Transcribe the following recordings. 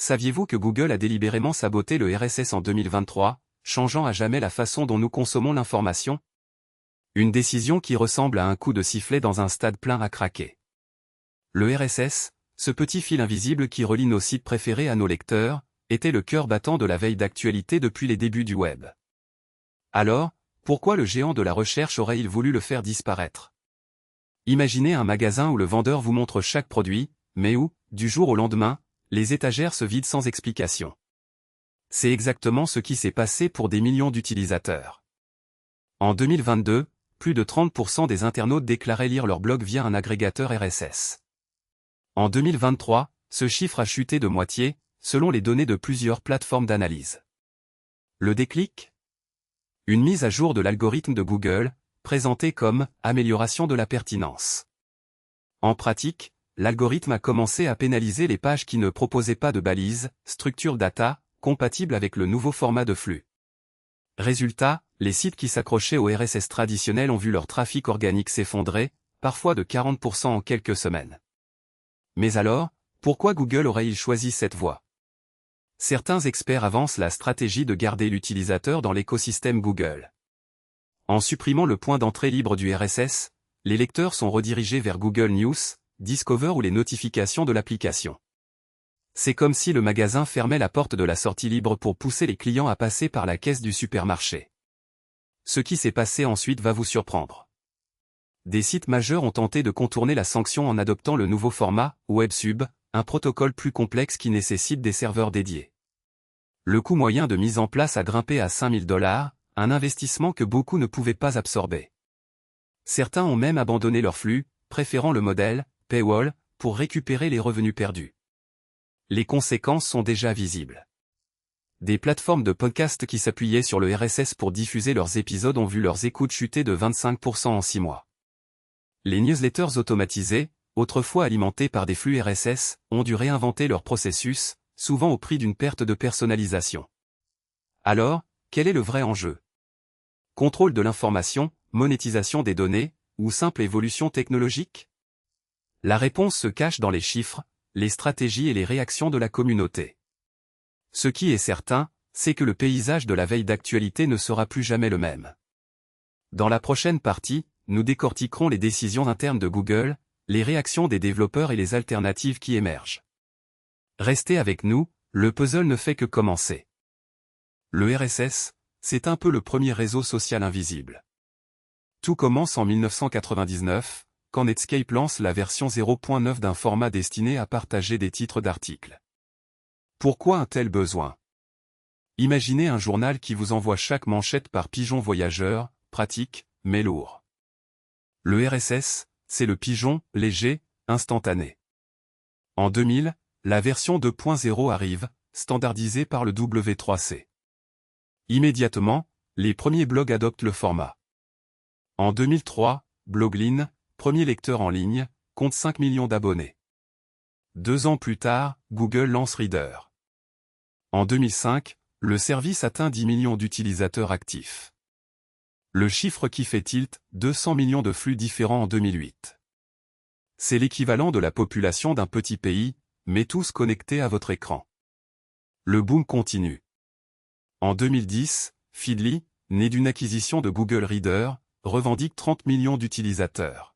Saviez-vous que Google a délibérément saboté le RSS en 2023, changeant à jamais la façon dont nous consommons l'information? Une décision qui ressemble à un coup de sifflet dans un stade plein à craquer. Le RSS, ce petit fil invisible qui relie nos sites préférés à nos lecteurs, était le cœur battant de la veille d'actualité depuis les débuts du web. Alors, pourquoi le géant de la recherche aurait-il voulu le faire disparaître? Imaginez un magasin où le vendeur vous montre chaque produit, mais où, du jour au lendemain, les étagères se vident sans explication. C'est exactement ce qui s'est passé pour des millions d'utilisateurs. En 2022, plus de 30% des internautes déclaraient lire leur blog via un agrégateur RSS. En 2023, ce chiffre a chuté de moitié, selon les données de plusieurs plateformes d'analyse. Le déclic? Une mise à jour de l'algorithme de Google, présentée comme « amélioration de la pertinence ». En pratique, l'algorithme a commencé à pénaliser les pages qui ne proposaient pas de balises, structure data, compatibles avec le nouveau format de flux. Résultat, les sites qui s'accrochaient au RSS traditionnel ont vu leur trafic organique s'effondrer, parfois de 40% en quelques semaines. Mais alors, pourquoi Google aurait-il choisi cette voie? Certains experts avancent la stratégie de garder l'utilisateur dans l'écosystème Google. En supprimant le point d'entrée libre du RSS, les lecteurs sont redirigés vers Google News, Discover ou les notifications de l'application. C'est comme si le magasin fermait la porte de la sortie libre pour pousser les clients à passer par la caisse du supermarché. Ce qui s'est passé ensuite va vous surprendre. Des sites majeurs ont tenté de contourner la sanction en adoptant le nouveau format, WebSub, un protocole plus complexe qui nécessite des serveurs dédiés. Le coût moyen de mise en place a grimpé à $5 000, un investissement que beaucoup ne pouvaient pas absorber. Certains ont même abandonné leur flux, préférant le modèle paywall pour récupérer les revenus perdus. Les conséquences sont déjà visibles. Des plateformes de podcast qui s'appuyaient sur le RSS pour diffuser leurs épisodes ont vu leurs écoutes chuter de 25% en 6 mois. Les newsletters automatisés, autrefois alimentés par des flux RSS, ont dû réinventer leur processus, souvent au prix d'une perte de personnalisation. Alors, quel est le vrai enjeu? Contrôle de l'information, monétisation des données, ou simple évolution technologique? La réponse se cache dans les chiffres, les stratégies et les réactions de la communauté. Ce qui est certain, c'est que le paysage de la veille d'actualité ne sera plus jamais le même. Dans la prochaine partie, nous décortiquerons les décisions internes de Google, les réactions des développeurs et les alternatives qui émergent. Restez avec nous, le puzzle ne fait que commencer. Le RSS, c'est un peu le premier réseau social invisible. Tout commence en 1999, quand Netscape lance la version 0.9 d'un format destiné à partager des titres d'articles. Pourquoi un tel besoin? Imaginez un journal qui vous envoie chaque manchette par pigeon voyageur, pratique, mais lourd. Le RSS, c'est le pigeon, léger, instantané. En 2000, la version 2.0 arrive, standardisée par le W3C. Immédiatement, les premiers blogs adoptent le format. En 2003, Bloglin, premier lecteur en ligne, compte 5 millions d'abonnés. 2 ans plus tard, Google lance Reader. En 2005, le service atteint 10 millions d'utilisateurs actifs. Le chiffre qui fait tilt, 200 millions de flux différents en 2008. C'est l'équivalent de la population d'un petit pays, mais tous connectés à votre écran. Le boom continue. En 2010, Feedly, né d'une acquisition de Google Reader, revendique 30 millions d'utilisateurs.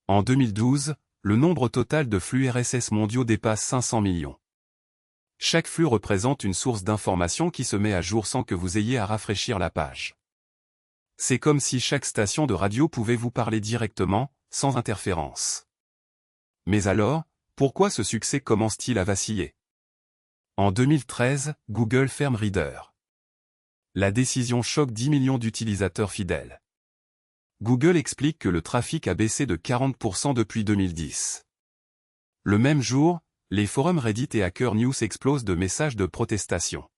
En 2012, le nombre total de flux RSS mondiaux dépasse 500 millions. Chaque flux représente une source d'information qui se met à jour sans que vous ayez à rafraîchir la page. C'est comme si chaque station de radio pouvait vous parler directement, sans interférence. Mais alors, pourquoi ce succès commence-t-il à vaciller? En 2013, Google ferme Reader. La décision choque 10 millions d'utilisateurs fidèles. Google explique que le trafic a baissé de 40% depuis 2010. Le même jour, les forums Reddit et Hacker News explosent de messages de protestation.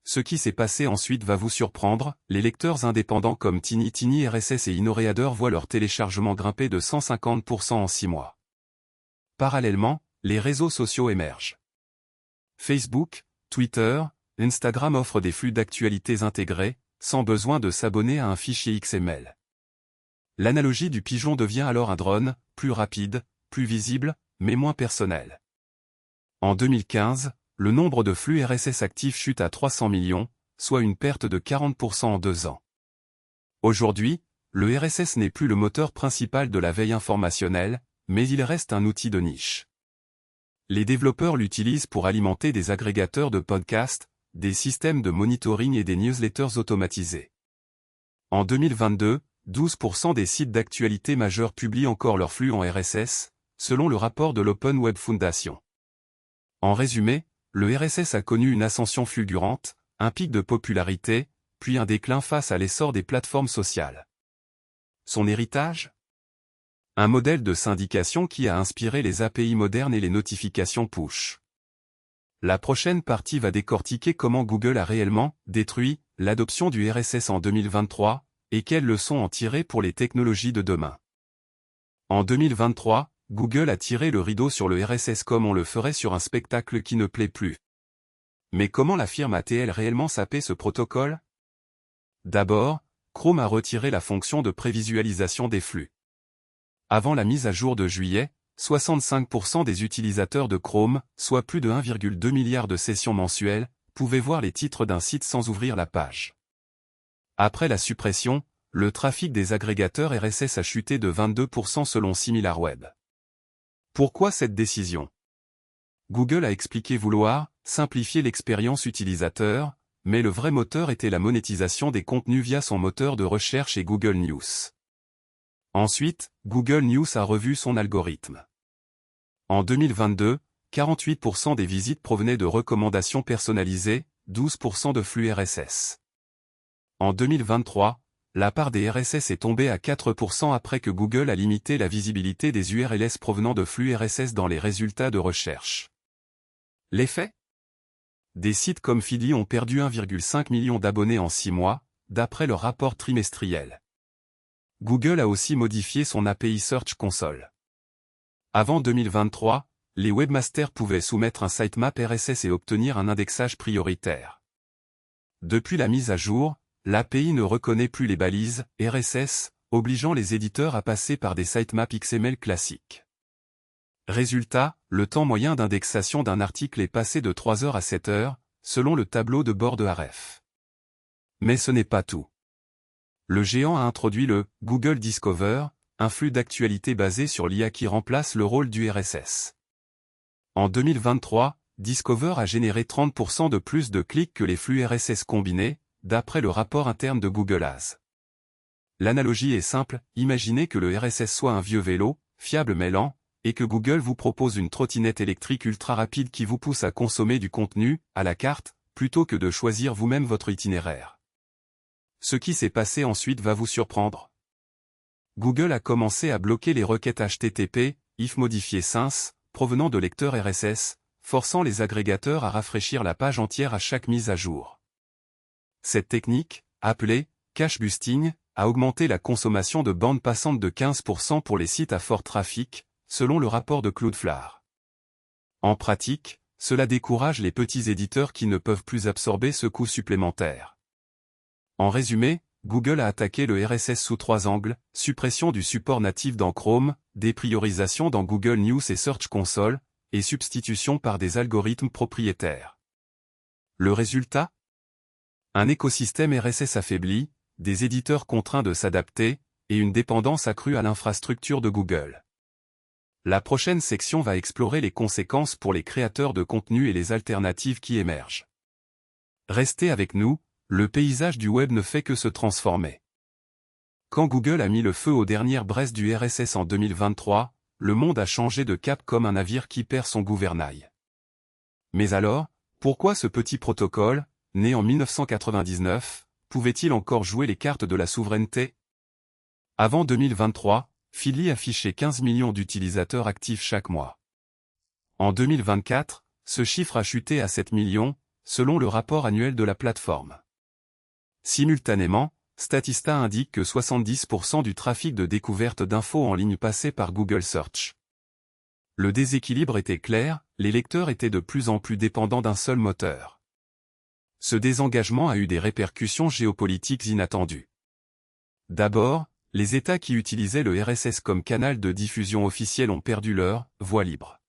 Ce qui s'est passé ensuite va vous surprendre, les lecteurs indépendants comme Tiny RSS et InnoReader voient leur téléchargement grimper de 150% en 6 mois. Parallèlement, les réseaux sociaux émergent. Facebook, Twitter, Instagram offrent des flux d'actualités intégrés, sans besoin de s'abonner à un fichier XML. L'analogie du pigeon devient alors un drone, plus rapide, plus visible, mais moins personnel. En 2015, le nombre de flux RSS actifs chute à 300 millions, soit une perte de 40% en 2 ans. Aujourd'hui, le RSS n'est plus le moteur principal de la veille informationnelle, mais il reste un outil de niche. Les développeurs l'utilisent pour alimenter des agrégateurs de podcasts, des systèmes de monitoring et des newsletters automatisés. En 2022, 12% des sites d'actualité majeurs publient encore leur flux en RSS, selon le rapport de l'Open Web Foundation. En résumé, le RSS a connu une ascension fulgurante, un pic de popularité, puis un déclin face à l'essor des plateformes sociales. Son héritage ? Un modèle de syndication qui a inspiré les API modernes et les notifications push. La prochaine partie va décortiquer comment Google a réellement détruit l'adoption du RSS en 2023 et quelles leçons en tirer pour les technologies de demain. En 2023, Google a tiré le rideau sur le RSS comme on le ferait sur un spectacle qui ne plaît plus. Mais comment la firme a-t-elle réellement sapé ce protocole ? D'abord, Chrome a retiré la fonction de prévisualisation des flux. Avant la mise à jour de juillet, 65% des utilisateurs de Chrome, soit plus de 1,2 milliard de sessions mensuelles, pouvaient voir les titres d'un site sans ouvrir la page. Après la suppression, le trafic des agrégateurs RSS a chuté de 22% selon SimilarWeb. Pourquoi cette décision ? Google a expliqué vouloir simplifier l'expérience utilisateur, mais le vrai moteur était la monétisation des contenus via son moteur de recherche et Google News. Ensuite, Google News a revu son algorithme. En 2022, 48% des visites provenaient de recommandations personnalisées, 12% de flux RSS. En 2023, la part des RSS est tombée à 4% après que Google a limité la visibilité des URLs provenant de flux RSS dans les résultats de recherche. L'effet ? Des sites comme Feedly ont perdu 1,5 million d'abonnés en 6 mois, d'après leur rapport trimestriel. Google a aussi modifié son API Search Console. Avant 2023, les webmasters pouvaient soumettre un sitemap RSS et obtenir un indexage prioritaire. Depuis la mise à jour, l'API ne reconnaît plus les balises RSS, obligeant les éditeurs à passer par des sitemaps XML classiques. Résultat, le temps moyen d'indexation d'un article est passé de 3 heures à 7 heures, selon le tableau de bord de Ahrefs. Mais ce n'est pas tout. Le géant a introduit le Google Discover, un flux d'actualité basé sur l'IA qui remplace le rôle du RSS. En 2023, Discover a généré 30% de plus de clics que les flux RSS combinés, d'après le rapport interne de Google Ads. L'analogie est simple, imaginez que le RSS soit un vieux vélo, fiable mais lent, et que Google vous propose une trottinette électrique ultra rapide qui vous pousse à consommer du contenu, à la carte, plutôt que de choisir vous-même votre itinéraire. Ce qui s'est passé ensuite va vous surprendre. Google a commencé à bloquer les requêtes HTTP, if modifiées since, provenant de lecteurs RSS, forçant les agrégateurs à rafraîchir la page entière à chaque mise à jour. Cette technique, appelée cache boosting, a augmenté la consommation de bande passante de 15% pour les sites à fort trafic, selon le rapport de Cloudflare. En pratique, cela décourage les petits éditeurs qui ne peuvent plus absorber ce coût supplémentaire. En résumé, Google a attaqué le RSS sous 3 angles, suppression du support natif dans Chrome, dépriorisation dans Google News et Search Console, et substitution par des algorithmes propriétaires. Le résultat ? Un écosystème RSS affaibli, des éditeurs contraints de s'adapter, et une dépendance accrue à l'infrastructure de Google. La prochaine section va explorer les conséquences pour les créateurs de contenu et les alternatives qui émergent. Restez avec nous, le paysage du web ne fait que se transformer. Quand Google a mis le feu aux dernières braises du RSS en 2023, le monde a changé de cap comme un navire qui perd son gouvernail. Mais alors, pourquoi ce petit protocole, né en 1999, pouvait-il encore jouer les cartes de la souveraineté ? Avant 2023, Feedly affichait 15 millions d'utilisateurs actifs chaque mois. En 2024, ce chiffre a chuté à 7 millions, selon le rapport annuel de la plateforme. Simultanément, Statista indique que 70% du trafic de découverte d'infos en ligne passait par Google Search. Le déséquilibre était clair, les lecteurs étaient de plus en plus dépendants d'un seul moteur. Ce désengagement a eu des répercussions géopolitiques inattendues. D'abord, les États qui utilisaient le RSS comme canal de diffusion officiel ont perdu leur voix libre.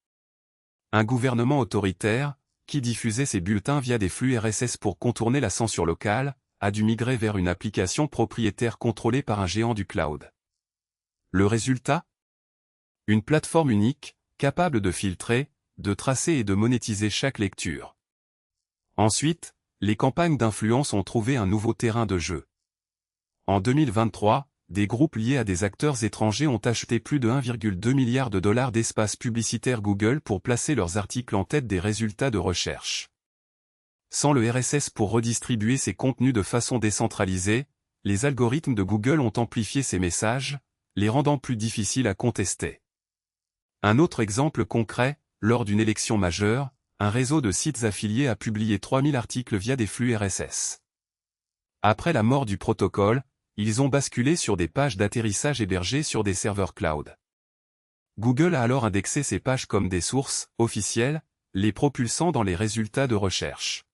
Un gouvernement autoritaire, qui diffusait ses bulletins via des flux RSS pour contourner la censure locale, a dû migrer vers une application propriétaire contrôlée par un géant du cloud. Le résultat? Une plateforme unique, capable de filtrer, de tracer et de monétiser chaque lecture. Ensuite, les campagnes d'influence ont trouvé un nouveau terrain de jeu. En 2023, des groupes liés à des acteurs étrangers ont acheté plus de 1,2 milliard de dollars d'espace publicitaire Google pour placer leurs articles en tête des résultats de recherche. Sans le RSS pour redistribuer ces contenus de façon décentralisée, les algorithmes de Google ont amplifié ces messages, les rendant plus difficiles à contester. Un autre exemple concret, lors d'une élection majeure, un réseau de sites affiliés a publié 3000 articles via des flux RSS. Après la mort du protocole, ils ont basculé sur des pages d'atterrissage hébergées sur des serveurs cloud. Google a alors indexé ces pages comme des sources officielles, les propulsant dans les résultats de recherche.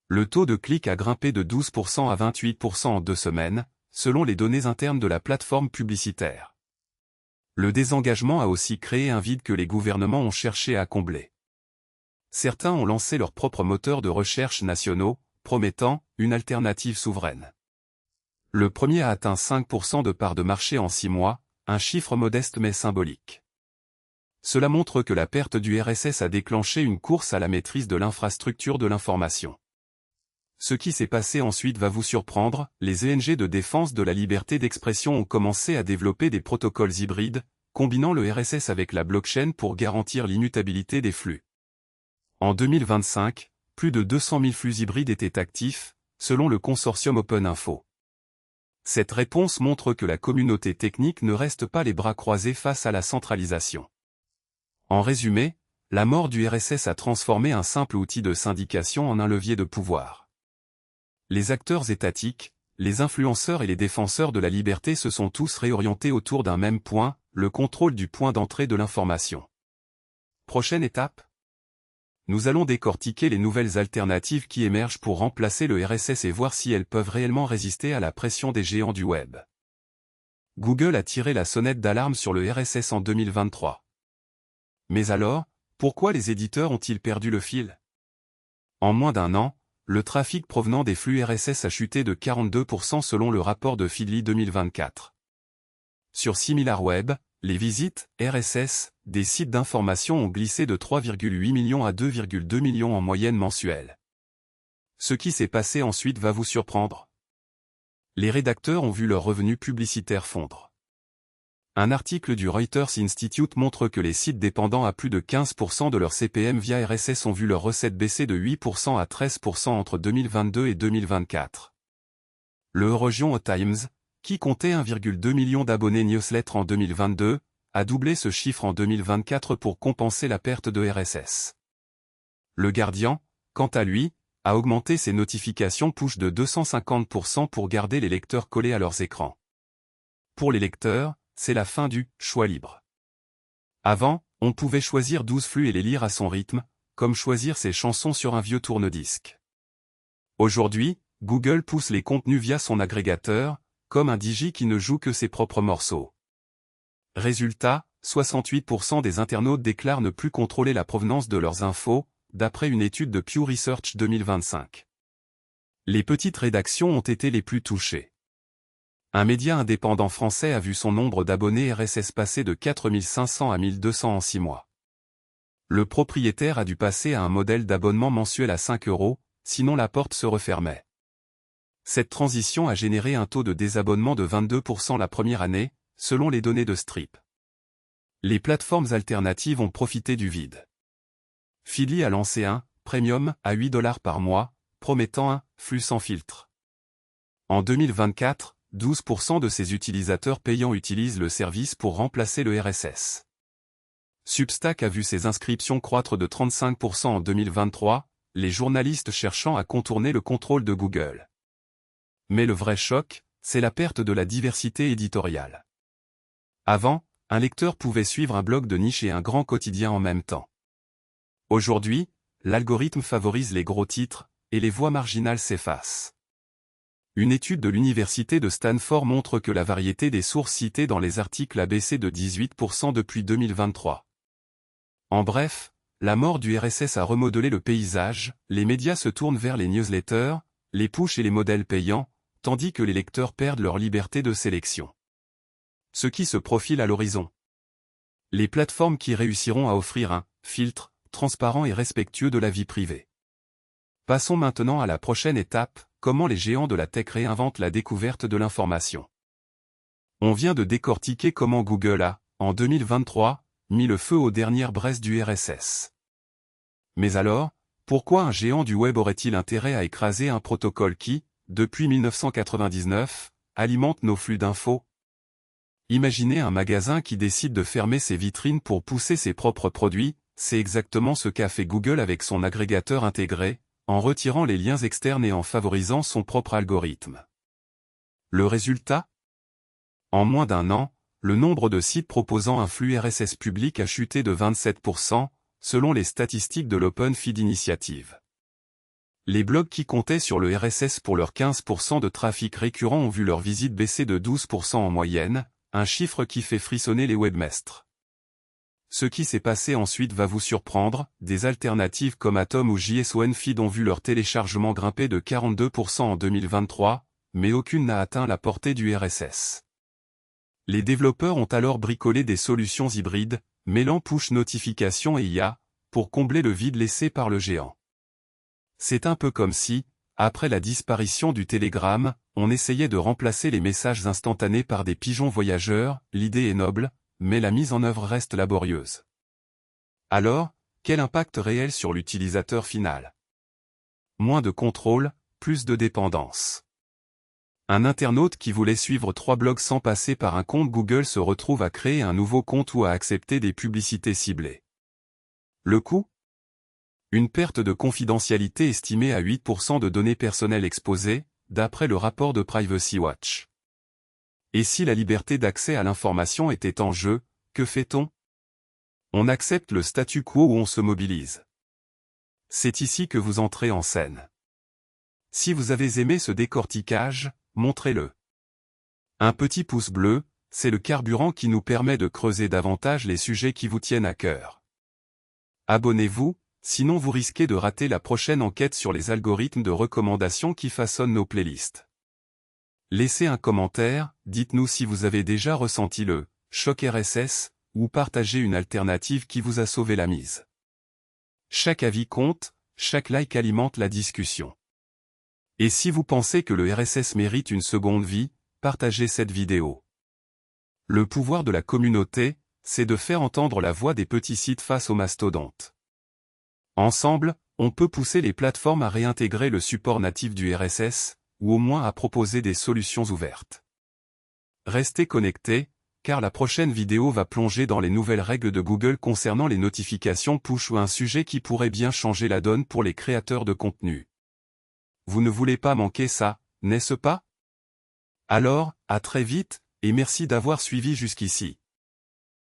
Le taux de clic a grimpé de 12% à 28% en 2 semaines, selon les données internes de la plateforme publicitaire. Le désengagement a aussi créé un vide que les gouvernements ont cherché à combler. Certains ont lancé leurs propres moteurs de recherche nationaux, promettant une alternative souveraine. Le premier a atteint 5% de part de marché en 6 mois, un chiffre modeste mais symbolique. Cela montre que la perte du RSS a déclenché une course à la maîtrise de l'infrastructure de l'information. Ce qui s'est passé ensuite va vous surprendre, les ONG de défense de la liberté d'expression ont commencé à développer des protocoles hybrides, combinant le RSS avec la blockchain pour garantir l'immutabilité des flux. En 2025, plus de 200 000 flux hybrides étaient actifs, selon le consortium OpenInfo. Cette réponse montre que la communauté technique ne reste pas les bras croisés face à la centralisation. En résumé, la mort du RSS a transformé un simple outil de syndication en un levier de pouvoir. Les acteurs étatiques, les influenceurs et les défenseurs de la liberté se sont tous réorientés autour d'un même point, le contrôle du point d'entrée de l'information. Prochaine étape? Nous allons décortiquer les nouvelles alternatives qui émergent pour remplacer le RSS et voir si elles peuvent réellement résister à la pression des géants du web. Google a tiré la sonnette d'alarme sur le RSS en 2023. Mais alors, pourquoi les éditeurs ont-ils perdu le fil? En moins d'un an, le trafic provenant des flux RSS a chuté de 42% selon le rapport de Feedly 2024. Sur SimilarWeb, les visites RSS des sites d'information ont glissé de 3,8 millions à 2,2 millions en moyenne mensuelle. Ce qui s'est passé ensuite va vous surprendre. Les rédacteurs ont vu leurs revenus publicitaires fondre. Un article du Reuters Institute montre que les sites dépendant à plus de 15% de leur CPM via RSS ont vu leurs recettes baisser de 8% à 13% entre 2022 et 2024. Le European Times, qui comptait 1,2 million d'abonnés newsletter en 2022, a doublé ce chiffre en 2024 pour compenser la perte de RSS. Le Guardian, quant à lui, a augmenté ses notifications push de 250% pour garder les lecteurs collés à leurs écrans. Pour les lecteurs, c'est la fin du « choix libre ». Avant, on pouvait choisir 12 flux et les lire à son rythme, comme choisir ses chansons sur un vieux tourne-disque. Aujourd'hui, Google pousse les contenus via son agrégateur, comme un DJ qui ne joue que ses propres morceaux. Résultat, 68% des internautes déclarent ne plus contrôler la provenance de leurs infos, d'après une étude de Pew Research 2025. Les petites rédactions ont été les plus touchées. Un média indépendant français a vu son nombre d'abonnés RSS passer de 4500 à 1200 en 6 mois. Le propriétaire a dû passer à un modèle d'abonnement mensuel à 5 €, sinon la porte se refermait. Cette transition a généré un taux de désabonnement de 22% la première année, selon les données de Strip. Les plateformes alternatives ont profité du vide. Feedly a lancé un « Premium » à 8 $ par mois, promettant un « flux sans filtre ». En 2024, 12% de ses utilisateurs payants utilisent le service pour remplacer le RSS. Substack a vu ses inscriptions croître de 35% en 2023, les journalistes cherchant à contourner le contrôle de Google. Mais le vrai choc, c'est la perte de la diversité éditoriale. Avant, un lecteur pouvait suivre un blog de niche et un grand quotidien en même temps. Aujourd'hui, l'algorithme favorise les gros titres, et les voix marginales s'effacent. Une étude de l'université de Stanford montre que la variété des sources citées dans les articles a baissé de 18% depuis 2023. En bref, la mort du RSS a remodelé le paysage, les médias se tournent vers les newsletters, les pushs et les modèles payants, tandis que les lecteurs perdent leur liberté de sélection. Ce qui se profile à l'horizon. Les plateformes qui réussiront à offrir un filtre transparent et respectueux de la vie privée. Passons maintenant à la prochaine étape, comment les géants de la tech réinventent la découverte de l'information. On vient de décortiquer comment Google a, en 2023, mis le feu aux dernières braises du RSS. Mais alors, pourquoi un géant du web aurait-il intérêt à écraser un protocole qui, depuis 1999, alimente nos flux d'infos? Imaginez un magasin qui décide de fermer ses vitrines pour pousser ses propres produits, c'est exactement ce qu'a fait Google avec son agrégateur intégré, en retirant les liens externes et en favorisant son propre algorithme. Le résultat? En moins d'un an, le nombre de sites proposant un flux RSS public a chuté de 27%, selon les statistiques de l'Open Feed Initiative. Les blogs qui comptaient sur le RSS pour leurs 15% de trafic récurrent ont vu leur visite baisser de 12% en moyenne, un chiffre qui fait frissonner les webmestres. Ce qui s'est passé ensuite va vous surprendre, des alternatives comme Atom ou JS Feed ont vu leur téléchargement grimper de 42% en 2023, mais aucune n'a atteint la portée du RSS. Les développeurs ont alors bricolé des solutions hybrides, mêlant push notification et IA, pour combler le vide laissé par le géant. C'est un peu comme si, après la disparition du télégramme, on essayait de remplacer les messages instantanés par des pigeons voyageurs. L'idée est noble, mais la mise en œuvre reste laborieuse. Alors, quel impact réel sur l'utilisateur final? Moins de contrôle, plus de dépendance. Un internaute qui voulait suivre 3 blogs sans passer par un compte Google se retrouve à créer un nouveau compte ou à accepter des publicités ciblées. Le coût? Une perte de confidentialité estimée à 8% de données personnelles exposées, d'après le rapport de Privacy Watch. Et si la liberté d'accès à l'information était en jeu, que fait-on? On accepte le statu quo ou on se mobilise. C'est ici que vous entrez en scène. Si vous avez aimé ce décortiquage, montrez-le. Un petit pouce bleu, c'est le carburant qui nous permet de creuser davantage les sujets qui vous tiennent à cœur. Abonnez-vous, sinon vous risquez de rater la prochaine enquête sur les algorithmes de recommandation qui façonnent nos playlists. Laissez un commentaire, dites-nous si vous avez déjà ressenti le choc RSS, ou partagez une alternative qui vous a sauvé la mise. Chaque avis compte, chaque like alimente la discussion. Et si vous pensez que le RSS mérite une seconde vie, partagez cette vidéo. Le pouvoir de la communauté, c'est de faire entendre la voix des petits sites face aux mastodontes. Ensemble, on peut pousser les plateformes à réintégrer le support natif du RSS, ou au moins à proposer des solutions ouvertes. Restez connectés, car la prochaine vidéo va plonger dans les nouvelles règles de Google concernant les notifications push ou un sujet qui pourrait bien changer la donne pour les créateurs de contenu. Vous ne voulez pas manquer ça, n'est-ce pas? Alors, à très vite, et merci d'avoir suivi jusqu'ici.